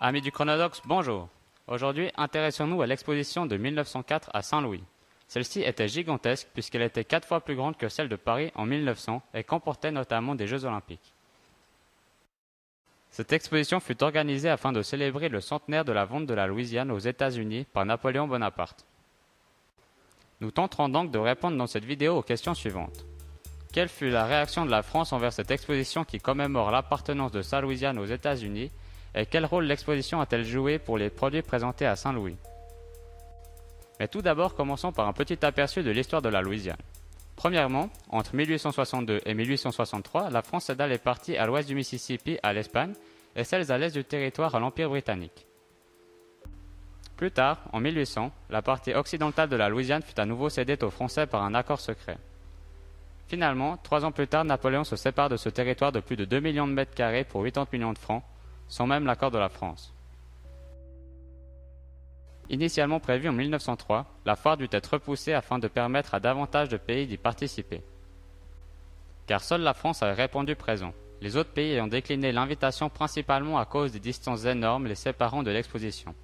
Amis du Chronodox, bonjour. Aujourd'hui, intéressons-nous à l'exposition de 1904 à Saint-Louis. Celle-ci était gigantesque puisqu'elle était 4 fois plus grande que celle de Paris en 1900 et comportait notamment des Jeux Olympiques. Cette exposition fut organisée afin de célébrer le centenaire de la vente de la Louisiane aux États-Unis par Napoléon Bonaparte. Nous tenterons donc de répondre dans cette vidéo aux questions suivantes. Quelle fut la réaction de la France envers cette exposition qui commémore l'appartenance de sa Louisiane aux États-Unis et quel rôle l'exposition a-t-elle joué pour les produits présentés à Saint-Louis? Mais tout d'abord, commençons par un petit aperçu de l'histoire de la Louisiane. Premièrement, entre 1862 et 1863, la France céda les parties à l'ouest du Mississippi à l'Espagne et celles à l'est du territoire à l'Empire britannique. Plus tard, en 1800, la partie occidentale de la Louisiane fut à nouveau cédée aux Français par un accord secret. Finalement, 3 ans plus tard, Napoléon se sépare de ce territoire de plus de 2 millions de mètres carrés pour 80 millions de francs, sans même l'accord de la France. Initialement prévue en 1903, la foire dut être repoussée afin de permettre à davantage de pays d'y participer. Car seule la France avait répondu présent, les autres pays ayant décliné l'invitation principalement à cause des distances énormes les séparant de l'exposition.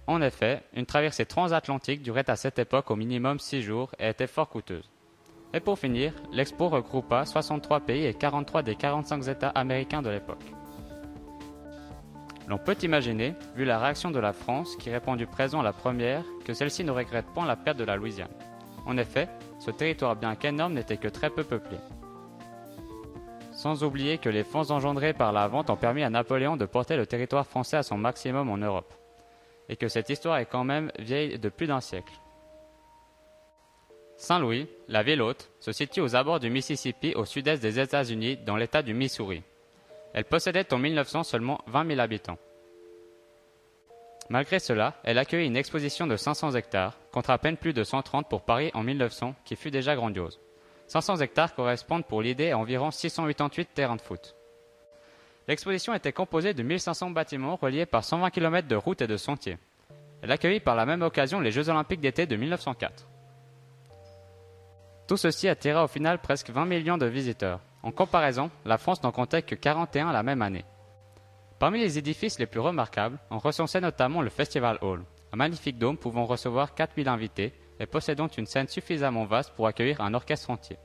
En effet, une traversée transatlantique durait à cette époque au minimum 6 jours et était fort coûteuse. Et pour finir, l'expo regroupa 63 pays et 43 des 45 États américains de l'époque. L'on peut imaginer, vu la réaction de la France qui répondit présent à la première, que celle-ci ne regrette pas la perte de la Louisiane. En effet, ce territoire bien qu'énorme n'était que très peu peuplé. Sans oublier que les fonds engendrés par la vente ont permis à Napoléon de porter le territoire français à son maximum en Europe. Et que cette histoire est quand même vieille de plus d'un siècle. Saint-Louis, la ville haute, se situe aux abords du Mississippi au sud-est des États-Unis dans l'État du Missouri. Elle possédait en 1900 seulement 20 000 habitants. Malgré cela, elle accueillit une exposition de 500 hectares, contre à peine plus de 130 pour Paris en 1900, qui fut déjà grandiose. 500 hectares correspondent pour l'idée à environ 688 terrains de foot. L'exposition était composée de 1500 bâtiments reliés par 120 km de routes et de sentiers. Elle accueillit par la même occasion les Jeux Olympiques d'été de 1904. Tout ceci attira au final presque 20 millions de visiteurs. En comparaison, la France n'en comptait que 41 la même année. Parmi les édifices les plus remarquables, on recensait notamment le Festival Hall, un magnifique dôme pouvant recevoir 4000 invités et possédant une scène suffisamment vaste pour accueillir un orchestre entier.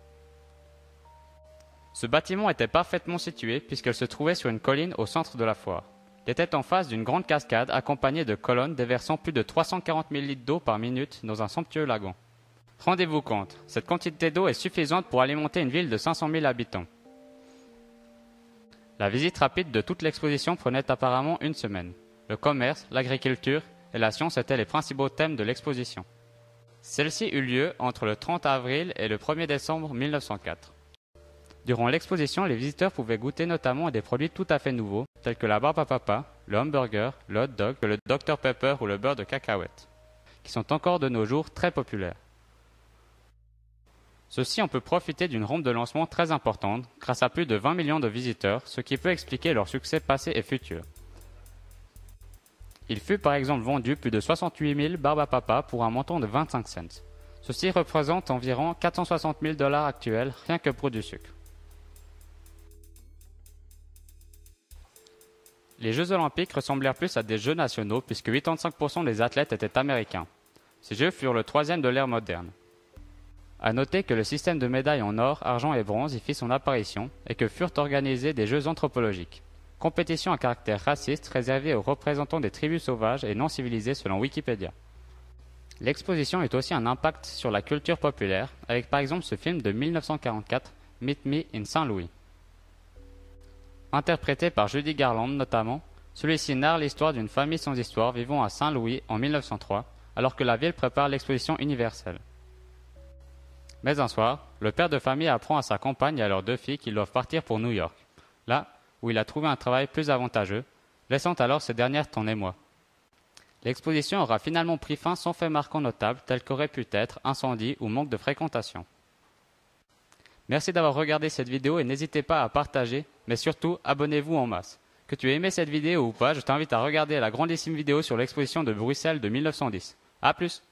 Ce bâtiment était parfaitement situé puisqu'il se trouvait sur une colline au centre de la foire. Il était en face d'une grande cascade accompagnée de colonnes déversant plus de 340 000 litres d'eau par minute dans un somptueux lagon. Rendez-vous compte, cette quantité d'eau est suffisante pour alimenter une ville de 500 000 habitants. La visite rapide de toute l'exposition prenait apparemment une semaine. Le commerce, l'agriculture et la science étaient les principaux thèmes de l'exposition. Celle-ci eut lieu entre le 30 avril et le 1er décembre 1904. Durant l'exposition, les visiteurs pouvaient goûter notamment à des produits tout à fait nouveaux, tels que la barbe à papa, le hamburger, le hot dog, le Dr Pepper ou le beurre de cacahuète, qui sont encore de nos jours très populaires. Ceci, on peut profiter d'une rampe de lancement très importante, grâce à plus de 20 millions de visiteurs, ce qui peut expliquer leur succès passé et futur. Il fut par exemple vendu plus de 68 000 barbes à papa pour un montant de 25 cents. Ceci représente environ 460 000 $ actuels, rien que pour du sucre. Les Jeux Olympiques ressemblèrent plus à des Jeux nationaux puisque 85% des athlètes étaient américains. Ces Jeux furent le troisième de l'ère moderne. À noter que le système de médailles en or, argent et bronze y fit son apparition et que furent organisés des Jeux anthropologiques, compétition à caractère raciste réservée aux représentants des tribus sauvages et non civilisées selon Wikipédia. L'exposition eut aussi un impact sur la culture populaire avec par exemple ce film de 1944, Meet Me in St. Louis. Interprété par Judy Garland notamment, celui-ci narre l'histoire d'une famille sans histoire vivant à Saint-Louis en 1903, alors que la ville prépare l'exposition universelle. Mais un soir, le père de famille apprend à sa compagne et à leurs 2 filles qu'ils doivent partir pour New York, là où il a trouvé un travail plus avantageux, laissant alors ces dernières en émoi. L'exposition aura finalement pris fin sans fait marquant notable tel qu'aurait pu être incendie ou manque de fréquentation. Merci d'avoir regardé cette vidéo et n'hésitez pas à partager, mais surtout abonnez-vous en masse. Que tu aies aimé cette vidéo ou pas, je t'invite à regarder la grandissime vidéo sur l'exposition de Bruxelles de 1910. A plus!